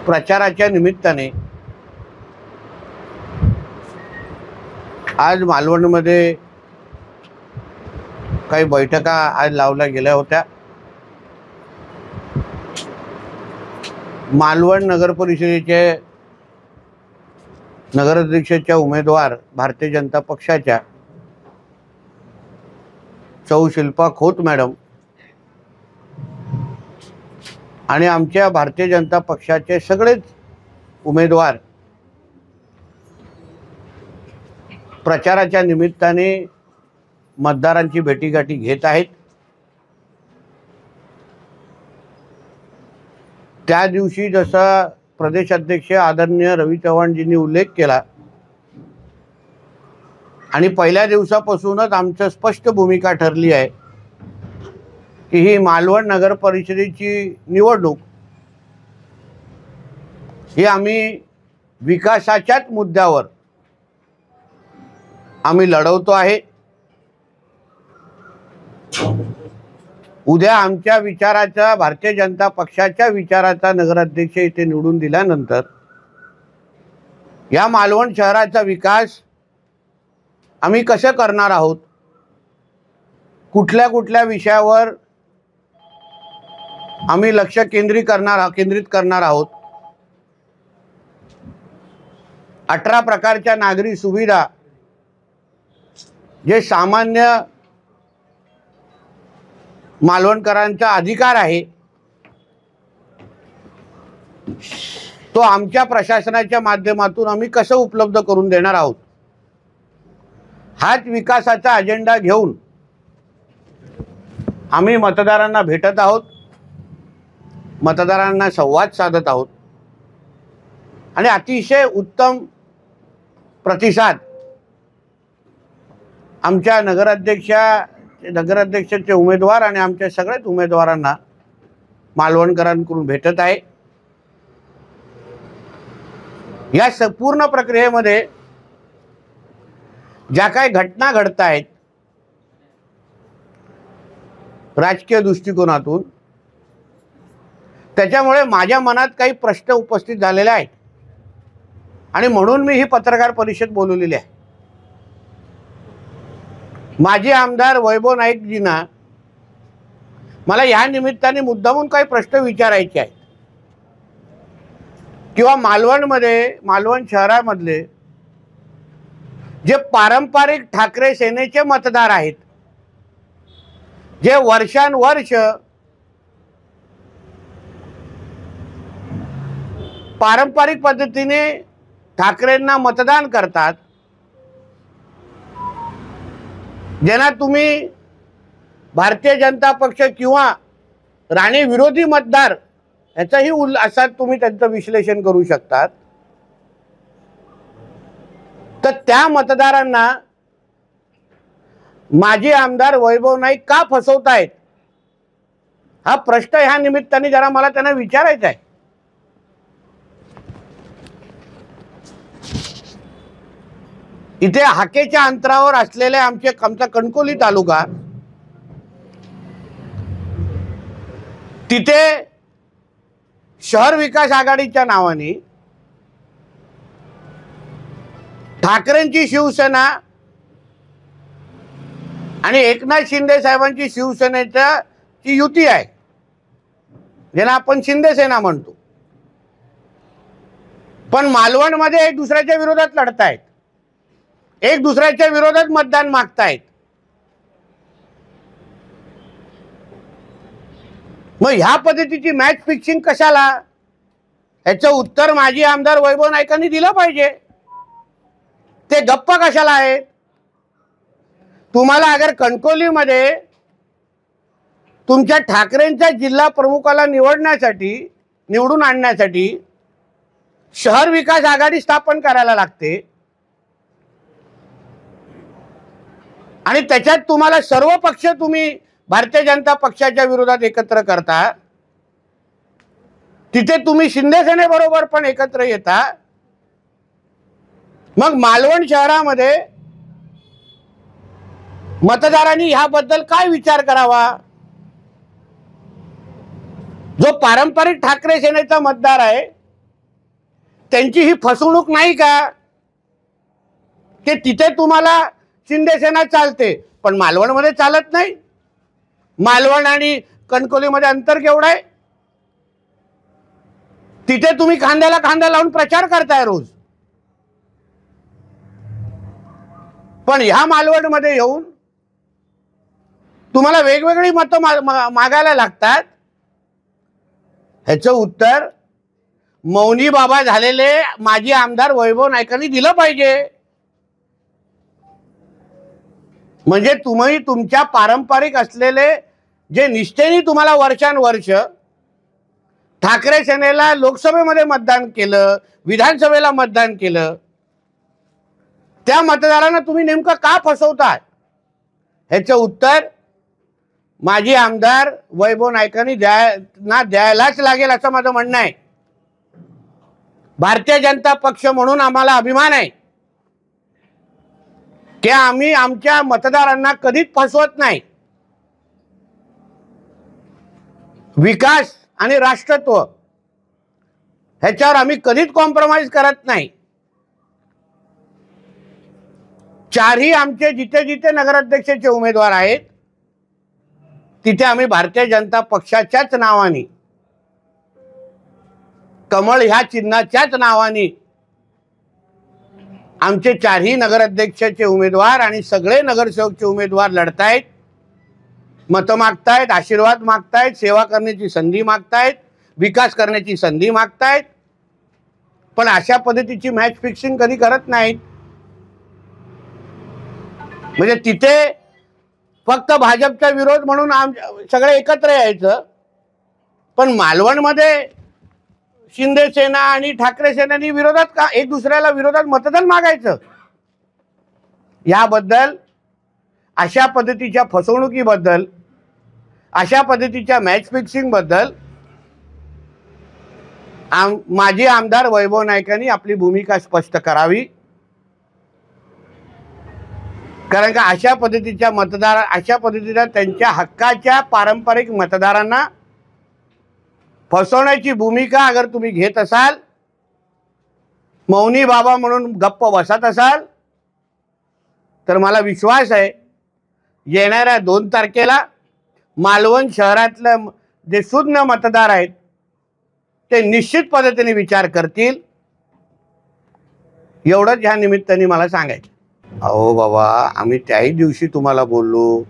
प्रचाराच्या निमित्ताने आज मालवणमध्ये काही बैठका आज लावल्या गेल्या होत्या। मालवण नगर परिषदेचे नगराध्यक्षाच्या उमेदवार भारतीय जनता पक्षाच्या सौ शिल्पा खोत मॅडम आणि आमच्या भारतीय जनता पक्षाचे सगळेच उमेदवार प्रचाराच्या निमित्ताने मतदारांची भेटीगाठी घेत आहेत। त्या दिवशी जसा प्रदेश अध्यक्ष आदरणीय रवी चव्हाणजींनी उल्लेख केला आणि पहिल्या दिवसापासूनच आमची स्पष्ट भूमिका ठरली आहे की ही मालवण नगर परिषदेची निवडणूक ही आम्ही विकासाच्याच मुद्द्यावर आम्ही लढवतो आहे। उद्या आमच्या विचाराचा भारतीय जनता पक्षाच्या विचाराचा नगराध्यक्ष इथे निवडून दिल्यानंतर या मालवण शहराचा विकास आम्ही कसे करणार आहोत, कुठल्या कुठल्या विषयावर आम्ही लक्ष केंद्रित करणार आहोत, 18 प्रकारच्या नागरी सुविधा जे सामान्य मालवणकरांचा अधिकार आहे तो आमच्या प्रशासनाच्या माध्यमातून आम्ही कसं उपलब्ध करून देणार आहोत, हाच विकासाचा अजेंडा घेऊन आम्ही मतदारांना भेटत आहोत, मतदारांना संवाद साधत आहोत आणि अतिशय उत्तम प्रतिसाद आमच्या नगराध्यक्षाचे उमेदवार आणि आमच्या सगळ्याच उमेदवारांना मालवणकरांकडून भेटत आहे। या संपूर्ण प्रक्रियेमध्ये ज्या काही घटना घडत आहेत राजकीय दृष्टिकोनातून त्याच्यामुळे माझ्या मनात काही प्रश्न उपस्थित झालेले आहेत आणि म्हणून मी ही पत्रकार परिषद बोलवलेली आहे। माजी आमदार वैभव नाईकजींना मला या निमित्ताने मुद्दामून काही प्रश्न विचारायचे आहेत किंवा मालवण शहरामधले जे पारंपरिक ठाकरे सेनेचे मतदार आहेत, जे वर्षानुवर्ष पारंपरिक पद्धतीने ठाकरेंना मतदान करतात, ज्यांना तुम्ही भारतीय जनता पक्ष किंवा राणे विरोधी मतदार याचाही असा तुम्ही त्यांचं विश्लेषण करू शकतात, तर त्या मतदारांना माजी आमदार वैभव नाईक का फसवतायत हा प्रश्न ह्या निमित्ताने जरा मला त्यांना विचारायचा आहे। इथे हाकेच्या अंतरावर असलेले आमचा कणकवली तालुका, तिथे शहर विकास आघाडीच्या नावाने ठाकरेंची शिवसेना आणि एकनाथ शिंदे साहेबांची शिवसेनेची युती आहे, ज्याला आपण शिंदे सेना म्हणतो, पण मालवणमध्ये एक दुसऱ्याच्या विरोधात लढतायत, एक दुसऱ्याच्या विरोधात मतदान मागतायत। मग ह्या पद्धतीची मॅच फिक्सिंग कशाला, याचं उत्तर माजी आमदार वैभव नाईकांनी दिलं पाहिजे। ते गप्प कशाला आहेत? तुम्हाला अगर कणकवलीमध्ये तुमच्या ठाकरेंच्या जिल्हा प्रमुखाला निवडून आणण्यासाठी शहर विकास आघाडी स्थापन करायला लागते आणि त्याच्यात तुम्हाला सर्व पक्ष तुम्ही भारतीय जनता पक्षाच्या विरोधात एकत्र करता, तिथे तुम्ही शिंदे सेनेबरोबर पण एकत्र येता, मग मालवण शहरामध्ये मतदारांनी ह्याबद्दल काय विचार करावा? जो पारंपरिक ठाकरे सेनेचा मतदार आहे त्यांची ही फसवणूक नाही का की तिथे तुम्हाला शिंदे सेना चालते पण मालवणमध्ये चालत नाही? मालवण आणि कणकवलीमध्ये अंतर केवढं आहे? तिथे तुम्ही खांद्याला खांदा लावून प्रचार करताय रोज, पण ह्या मालवणमध्ये येऊन तुम्हाला वेगवेगळी मतं मागायला लागतात. ह्याचं उत्तर मौनी बाबा झालेले माजी आमदार वैभव नाईकांनी दिलं पाहिजे. म्हणजे तुम्ही तुमच्या पारंपरिक असलेले जे निष्ठेने तुम्हाला वर्षानुवर्ष ठाकरे सेनेला लोकसभेमध्ये मतदान केलं, विधानसभेला मतदान केलं, त्या मतदारांना तुम्ही नेमकं का फसवताय? ह्याचं उत्तर माजी आमदार वैभव नाईकांनी द्यायलाच लागेल असं माझं म्हणणं आहे. भारतीय जनता पक्ष म्हणून आम्हाला अभिमान आहे की आम्ही आमच्या मतदारांना कधीच फसवत नाही. विकास आणि राष्ट्रत्व ह्याच्यावर आम्ही कधीच कॉम्प्रोमाइज करत नाही. चारही आमचे जिथे जिथे नगराध्यक्षाचे उमेदवार आहेत तिथे आम्ही भारतीय जनता पक्षाच्याच नावाने, कमळ ह्या चिन्हाच्याच नावाने आमचे चारही नगराध्यक्षाचे उमेदवार आणि सगळे नगरसेवकचे उमेदवार लढतायत, मतं मागतायत, आशीर्वाद मागतायत, सेवा करण्याची संधी मागतायत, विकास करण्याची संधी मागतायत. पण अशा पद्धतीची मॅच फिक्सिंग कधी करत नाहीत. म्हणजे तिथे फक्त भाजपचा विरोध म्हणून सगळे एकत्र यायचं, पण मालवणमध्ये शिंदे सेना आणि ठाकरे सेनेनी विरोधात का एक दुसऱ्याला विरोधात मतदान मागायचं? याबद्दल, अशा पद्धतीच्या फसवणुकीबद्दल, अशा पद्धतीच्या मॅच फिक्सिंग बद्दल माजी आमदार वैभव नाईकांनी आपली भूमिका स्पष्ट करावी. कारण का अशा पद्धतीच्या अशा पद्धतीच्या त्यांच्या हक्काच्या पारंपरिक मतदारांना फसवण्याची भूमिका अगर तुम्ही घेत असाल, मौनी बाबा म्हणून गप्प बसत असाल, तर मला विश्वास आहे येणाऱ्या 2 तारखेला मालवण शहरातले जे शून्य मतदार आहेत ते निश्चित पद्धतीने विचार करतील. एवढंच ह्या निमित्ताने मला सांगायचं. अहो बाबा, आम्ही त्याही दिवशी तुम्हाला बोललो,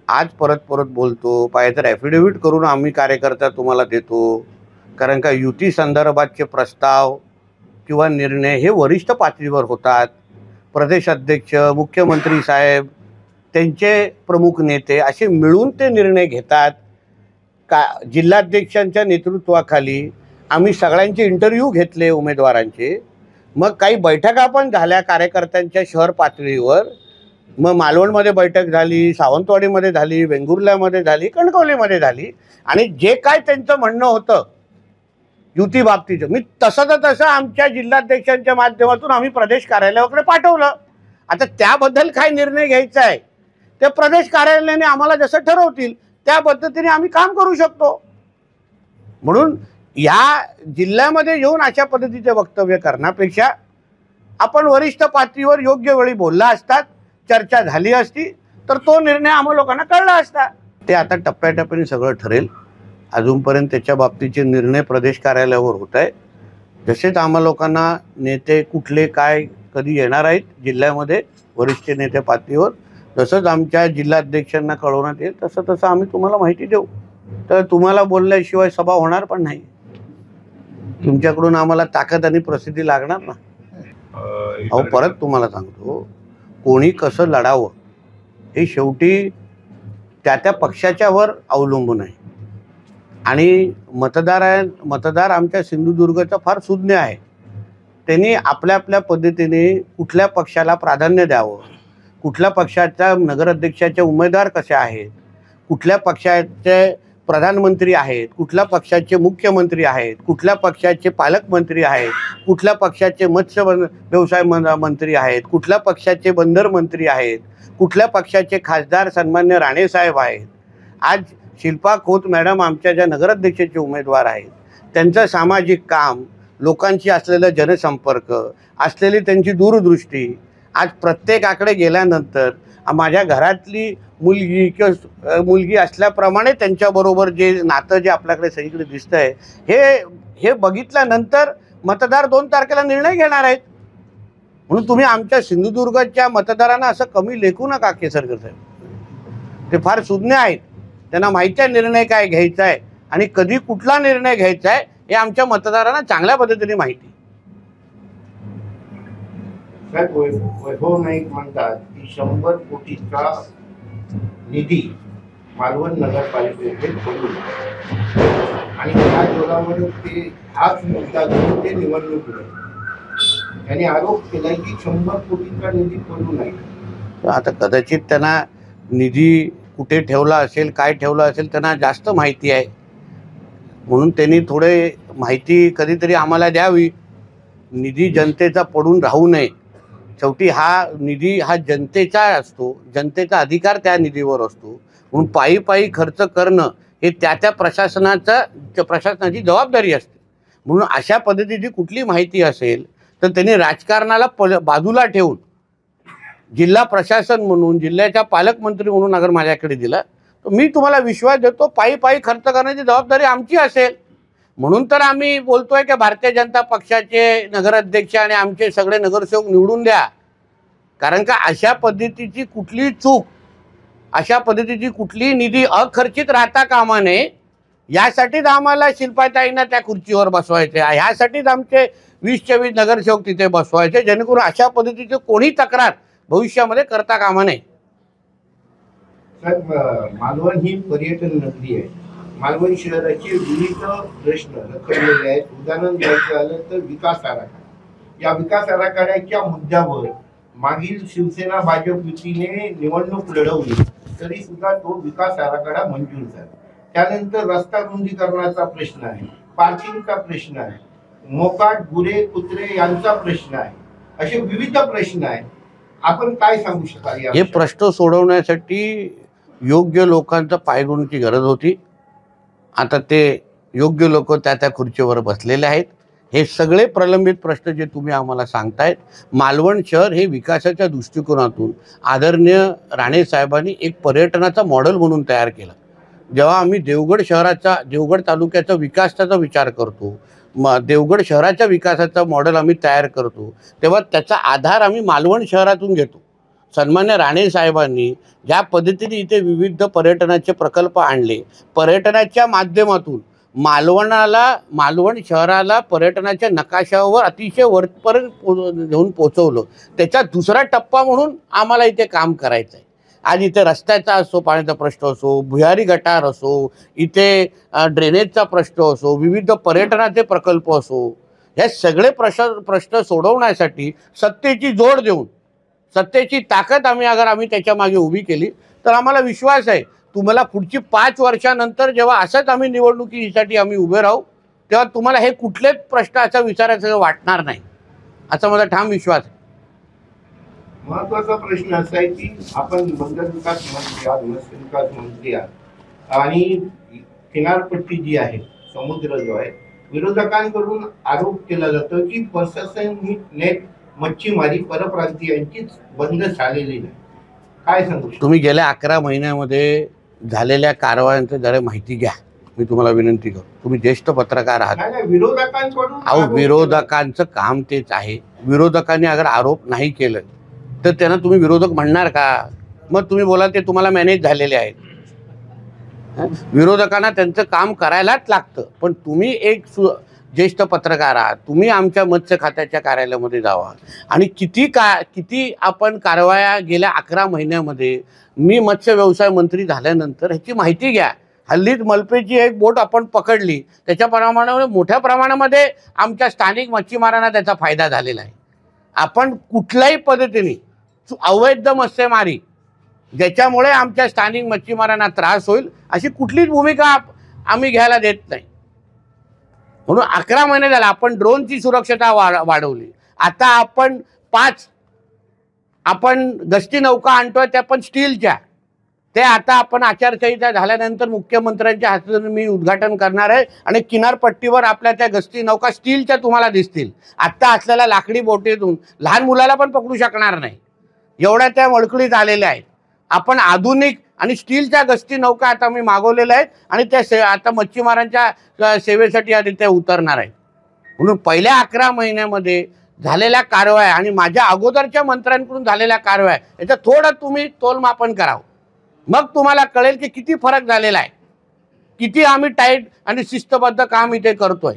आज परत परत बोलतो. पाहिजे तर ॲफिडेव्हिट करून आम्ही कार्यकर्ता तुम्हाला देतो. कारण का युती संदर्भातचे प्रस्ताव किंवा निर्णय हे वरिष्ठ पातळीवर होतात. प्रदेश अध्यक्ष, मुख्यमंत्री साहेब, त्यांचे प्रमुख नेते असे मिळून ते निर्णय घेतात. का जिल्हाध्यक्षांच्या नेतृत्वाखाली आम्ही सगळ्यांचे इंटरव्ह्यू घेतले उमेदवारांचे. मग काही बैठका पण झाल्या कार्यकर्त्यांच्या शहर पातळीवर. मग मालवणमध्ये बैठक झाली, सावंतवाडीमध्ये झाली, वेंगुर्ल्यामध्ये झाली, कणकवलीमध्ये झाली. आणि जे काय त्यांचं म्हणणं होतं युती बाबतीचं, मी तसं आमच्या जिल्हाध्यक्षांच्या माध्यमातून आम्ही प्रदेश कार्यालयाकडे पाठवलं. आता त्याबद्दल काय निर्णय घ्यायचा आहे ते प्रदेश कार्यालयाने आम्हाला जसं ठरवतील त्या पद्धतीने आम्ही काम करू शकतो. म्हणून या जिल्ह्यामध्ये येऊन अशा पद्धतीचे वक्तव्य करण्यापेक्षा आपण वरिष्ठ पातळीवर योग्य वेळी बोलला असतात, चर्चा झाली असती, तर तो निर्णय आम्हा लोकांना कळला असता. ते आता टप्प्याटप्प्याने सगळं ठरेल. अजूनपर्यंत त्याच्या बाबतीचे निर्णय प्रदेश कार्यालयावर होत आहे. जसेच आम्हा लोकांना नेते कुठले काय कधी येणार आहेत जिल्ह्यामध्ये वरिष्ठ नेते पातळीवर, जसंच आमच्या जिल्हाध्यक्षांना कळवण्यात येईल तसं आम्ही तुम्हाला माहिती देऊ. तर तुम्हाला बोलल्याशिवाय सभा होणार पण नाही. तुमच्याकडून आम्हाला ताकद आणि प्रसिद्धी लागणार ना. अहो, परत तुम्हाला सांगतो, कोणी कसं लढावं हे शेवटी त्या पक्षाच्यावर अवलंबून आहे. आणि मतदार आमच्या सिंधुदुर्गचा फार सुज्ञ आहे. त्यांनी आपल्या आपल्या पद्धतीने कुठल्या पक्षाला प्राधान्य द्यावं, कुठल्या पक्षाच्या नगराध्यक्षाचे उमेदवार कसे आहेत, कुठल्या पक्षाचे प्रधानमंत्री आहेत, कुठल्या पक्षाचे मुख्यमंत्री आहेत, कुठल्या पक्षाचे पालकमंत्री आहेत, कुठल्या पक्षाचे मत्स्य व्यवसाय मंत्री आहेत, कुठल्या पक्षाचे बंदर मंत्री आहेत, कुठल्या पक्षाचे खासदार सन्मान्य राणेसाहेब आहेत. आज शिल्पा खोत मॅडम आमच्या ज्या नगराध्यक्षाचे उमेदवार आहेत त्यांचं सामाजिक काम, लोकांशी असलेला जनसंपर्क, असलेली त्यांची दूरदृष्टी, आज प्रत्येकाकडे गेल्यानंतर माझ्या घरातली मुलगी किंवा मुलगी असल्याप्रमाणे त्यांच्याबरोबर जे नातं जे आपल्याकडे सगळीकडे दिसतं आहे, हे बघितल्यानंतर मतदार 2 तारखेला निर्णय घेणार आहेत. म्हणून तुम्ही आमच्या सिंधुदुर्गच्या मतदारांना असं कमी लेखू नका केसरकर साहेब. ते फार सुज्ञ आहेत, त्यांना माहिती आहे निर्णय काय घ्यायचा आहे आणि कधी कुठला निर्णय घ्यायचा आहे हे आमच्या मतदारांना चांगल्या पद्धतीने माहिती. साहेब, वैभव नाईक म्हणतात की 100 कोटीचा निधी मालवण नगरपालिकेकडे पडू आणि त्या जोरामध्ये ते हाच मुद्दा घेऊन ते निवडणूक लढवले. त्यांनी आरोप केला की 100 कोटीचा निधी पडू नये. आता कदाचित त्यांना निधी कुठे ठेवला असेल, काय ठेवला असेल, त्यांना जास्त माहिती आहे, म्हणून त्यांनी थोडे माहिती कधीतरी आम्हाला द्यावी. निधी जनतेचा पडून राहू नये. शेवटी हा निधी हा जनतेचा असतो, जनतेचा अधिकार त्या निधीवर असतो. म्हणून पायी पायी खर्च करणं हे त्या प्रशासनाची जबाबदारी असते. म्हणून अशा पद्धतीची कुठली माहिती असेल तर त्यांनी राजकारणाला बाजूला ठेवून जिल्हा प्रशासन म्हणून, जिल्ह्याच्या पालकमंत्री म्हणून अगर माझ्याकडे दिला तर मी तुम्हाला विश्वास देतो पायी पायी खर्च करण्याची जबाबदारी आमची असेल. म्हणून तर आम्ही बोलतोय की भारतीय जनता पक्षाचे नगराध्यक्ष आणि आमचे सगळे नगरसेवक निवडून द्या. कारण का अशा पद्धतीची कुठली चूक, अशा पद्धतीची कुठली निधी अखर्चित राहता कामा नये. यासाठीच आम्हाला शिल्पाताईंना त्या खुर्चीवर बसवायचे, ह्यासाठीच आमचे 20च्या 20 नगरसेवक तिथे बसवायचे, जेणेकरून अशा पद्धतीची कोणी तक्रार भविष्यामध्ये करता कामा नये. साहेब, मालवण ही पर्यटन नगरी आहे. मालवण शहराचे विविध प्रश्न रखडलेले आहेत. उदाहरण द्यायचं झालं तर विकास आराखडा. या विकास आराखड्याच्या मुद्द्यावर मागील शिवसेना भाजप युतीने निवडणूक लढवली तरी सुद्धा तो विकास आराखडा मंजूर झाला. त्यानंतर रस्ता रुंदीकरणाचा प्रश्न आहे, पार्किंगचा प्रश्न आहे, मोकाट गुरे कुत्रे यांचा प्रश्न आहे, असे विविध प्रश्न आहेत. आपण काय सांगू शकाल? हे प्रश्न सोडवण्यासाठी योग्य लोकांचं पायगुणाची गरज होती. आता ते योग्य लोक त्या खुर्चीवर बसलेले आहेत. हे सगळे प्रलंबित प्रश्न जे तुम्ही आम्हाला सांगतायत, मालवण शहर हे विकासाच्या दृष्टिकोनातून आदरणीय राणे साहेबांनी एक पर्यटनाचा मॉडेल म्हणून तयार केला. जेव्हा आम्ही देवगड तालुक्याचा विकासाचा विचार करतो, देवगड शहराच्या विकासाचा मॉडेल आम्ही तयार करतो, तेव्हा त्याचा आधार आम्ही मालवण शहरातून घेतो. सन्मान्य राणे साहेबांनी ज्या पद्धतीने इथे विविध पर्यटनाचे प्रकल्प आणले, पर्यटनाच्या माध्यमातून मालवण शहराला पर्यटनाच्या नकाशावर अतिशय वरपर्यंत घेऊन पोचवलं. त्याचा दुसरा टप्पा म्हणून आम्हाला इथे काम करायचं आहे. आज इथे रस्त्याचा असो, पाण्याचा प्रश्न असो, भुयारी गटार असो, इथे ड्रेनेजचा प्रश्न असो, विविध पर्यटनाचे प्रकल्प असो, हे सगळे प्रश्न सोडवण्यासाठी सत्तेची जोड देऊन, सत्तेची ताकद आम्ही त्याच्या मागे उभी केली तर आम्हाला विश्वास आहे तुम्हाला पुढची 5 वर्षानंतर जेव्हा असंच आम्ही निवडणुकीसाठी आम्ही उभे राहू तेव्हा तुम्हाला हे कुठलेच प्रश्न असं विचारायचं वाटणार नाही, असा माझा ठाम विश्वास आहे. महत्वाचा प्रश्न असा आहे की आपण बंदर विकास मंत्री आहात, मत्स्य विकास मंत्री आहात आणि किनारपट्टी जी आहे, समुद्र जो आहे, विरोधकांकडून आरोप केला जातो की प्रशासन ही नेट मच्छीमारी परप्रांतीयांचीच बंद झालेली नाही. काय सांगू? तुम्ही गेल्या 11 महिन्यामध्ये झालेल्या कारवायांची जरा माहिती घ्या, मी तुम्हाला विनंती करतो. तुम्ही ज्येष्ठ पत्रकार आहात. विरोधकांकडून विरोधकांचं काम तेच आहे. विरोधकांनी अगर आरोप नाही केलं तर त्यांना तुम्ही विरोधक म्हणणार का? मग तुम्ही बोला ते तुम्हाला मॅनेज झालेले आहेत. विरोधकांना त्यांचं काम करायलाच लागतं. पण तुम्ही एक ज्येष्ठ पत्रकार आहात, तुम्ही आमच्या मत्स्य खात्याच्या कार्यालयामध्ये जावा आणि किती आपण कारवाया गेल्या 11 महिन्यामध्ये, मी मत्स्य व्यवसाय मंत्री झाल्यानंतर ह्याची माहिती घ्या. हल्लीच मलपेची एक बोट आपण पकडली, त्याच्या प्रमाणामध्ये मोठ्या प्रमाणामध्ये आमच्या स्थानिक मच्छीमारांना त्याचा फायदा झालेला आहे. आपण कुठल्याही पद्धतीने अवैध मत्स्यमारी ज्याच्यामुळे आमच्या स्थानिक मच्छीमारांना त्रास होईल अशी कुठलीच भूमिका आम्ही घ्यायला देत नाही. म्हणून 11 महिने झाले आपण ड्रोनची सुरक्षता वाढवली. आता आपण 5 गस्ती नौका आणतोय, त्या पण स्टीलच्या. ते आता आपण आचारसंहिता झाल्यानंतर मुख्यमंत्र्यांच्या हस्ते मी उद्घाटन करणार आहे आणि किनारपट्टीवर आपल्या त्या गस्ती नौका स्टीलच्या तुम्हाला दिसतील. आत्ता असलेल्या लाकडी बोटीतून लहान मुलाला पण पकडू शकणार नाही, एवढ्या त्या वळखळीत आलेल्या आहेत. आपण आधुनिक आणि स्टीलच्या गस्ती नौका आता मी मागवलेल्या आहेत आणि त्या आता मच्छीमारांच्या सेवेसाठी आधी त्या उतरणार आहेत. म्हणून पहिल्या 11 महिन्यामध्ये झालेल्या कारवाया आणि माझ्या अगोदरच्या मंत्र्यांकडून झालेल्या कारवाया याचं थोडं तुम्ही तोलमापन करावं. मग तुम्हाला कळेल की किती फरक झालेला आहे, किती आम्ही टाईट आणि शिस्तबद्ध काम इथे करतोय.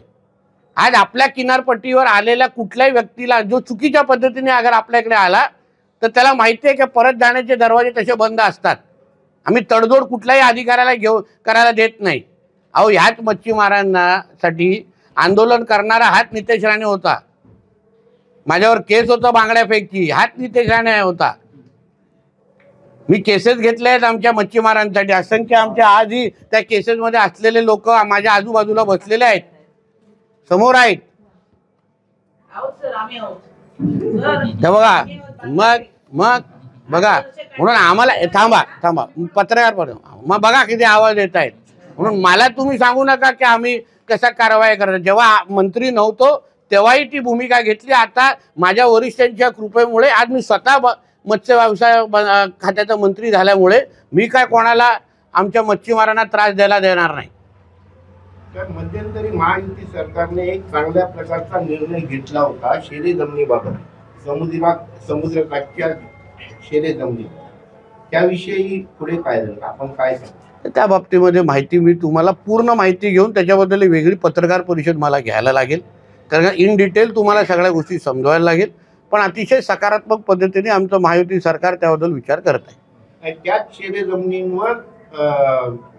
आज आपल्या किनारपट्टीवर आलेल्या कुठल्याही व्यक्तीला जो चुकीच्या पद्धतीने अगर आपल्याकडे आला तर त्याला माहिती आहे की परत जाण्याचे दरवाजे तसे बंद असतात. आम्ही तडजोड कुठल्याही अधिकाऱ्याला करायला देत नाही. अहो, ह्याच मच्छीमारांसाठी आंदोलन करणारा हाच नितेश राणे होता. माझ्यावर केस होता बांगड्यापैकी, हाच नितेश राणे होता. मी केसेस घेतले आहेत आमच्या मच्छीमारांसाठी. असंख्य आमच्या आजही त्या केसेसमध्ये असलेले लोक माझ्या आजूबाजूला बसलेले आहेत, समोर आहेत. हे बघा, मग बघा, म्हणून आम्हाला थांबा पत्रकार पण मग बघा किती आवाज येत आहेत. म्हणून मला तुम्ही सांगू नका की आम्ही कशा कारवाई करतो. जेव्हा मंत्री नव्हतो तेव्हाही ती भूमिका घेतली. आता माझ्या वरिष्ठांच्या कृपेमुळे आज मी स्वतः मत्स्य व्यवसाय खात्याचा मंत्री झाल्यामुळे मी काय कोणाला आमच्या मच्छीमारांना त्रास द्यायला देणार नाही. तर मध्यंतरी महायुती सरकारने एक चांगल्या प्रकारचा निर्णय घेतला होता शेरे जमिनीबाबत, समुद्रकाठच्या शेरे जमिनी, त्याविषयी पुढे काय झालं, आपण काय सांगतो? त्या बाबतीमध्ये माहिती मी तुम्हाला पूर्ण माहिती घेऊन त्याच्याबद्दल वेगळी पत्रकार परिषद मला घ्यायला लागेल, कारण इन डिटेल तुम्हाला सगळ्या गोष्टी समजवायला लागेल. पण अतिशय सकारात्मक पद्धतीने आमचं महायुती सरकार त्याबद्दल विचार करत आहे. त्याच शेरे जमिनींवर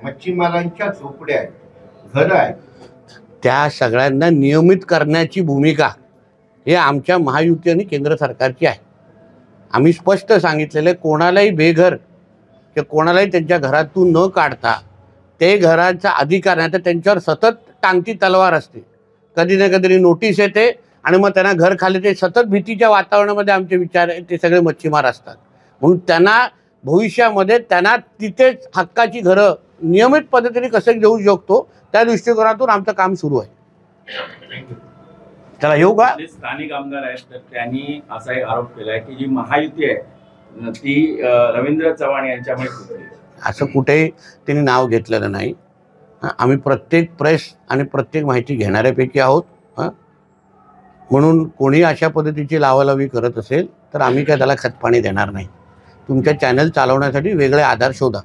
मच्छीमारांच्या झोपड्या आहेत, घरं आहेत. त्या सगळ्यांना नियमित करण्याची भूमिका हे आमच्या महायुती आणि केंद्र सरकारची आहे. आम्ही स्पष्ट सांगितलेलं, कोणालाही बेघर किंवा कोणालाही त्यांच्या घरातून न काढता ते घराचा अधिकार नाही तर त्यांच्यावर सतत टांगती तलवार असते. कधी ना कधी नोटीस येते आणि मग त्यांना घर खाली ते सतत भीतीच्या वातावरणामध्ये आमचे विचार ते सगळे मच्छीमार असतात. म्हणून त्यांना भविष्यामध्ये त्यांना तिथेच हक्काची घरं नियमित पद्धतीने कसं देऊ शकतो त्या दृष्टिकोनातून आमचं काम सुरू आहे. चला येऊ का? स्थानिक आमदार आहेत तर त्यांनी असा एक आरोप केलाय की जी महायुती आहे ती रवींद्र चव्हाण यांच्यामुळे फुटली. असं कुठेही त्यांनी नाव घेतलेलं नाही. आम्ही प्रत्येक प्रेस आणि प्रत्येक माहिती घेणाऱ्यापैकी आहोत. म्हणून कोणी अशा पद्धतीची लावालावी करत असेल तर आम्ही काय त्याला खतपाणी देणार नाही. तुमच्या चॅनल चालवण्यासाठी वेगळे आधार शोधा.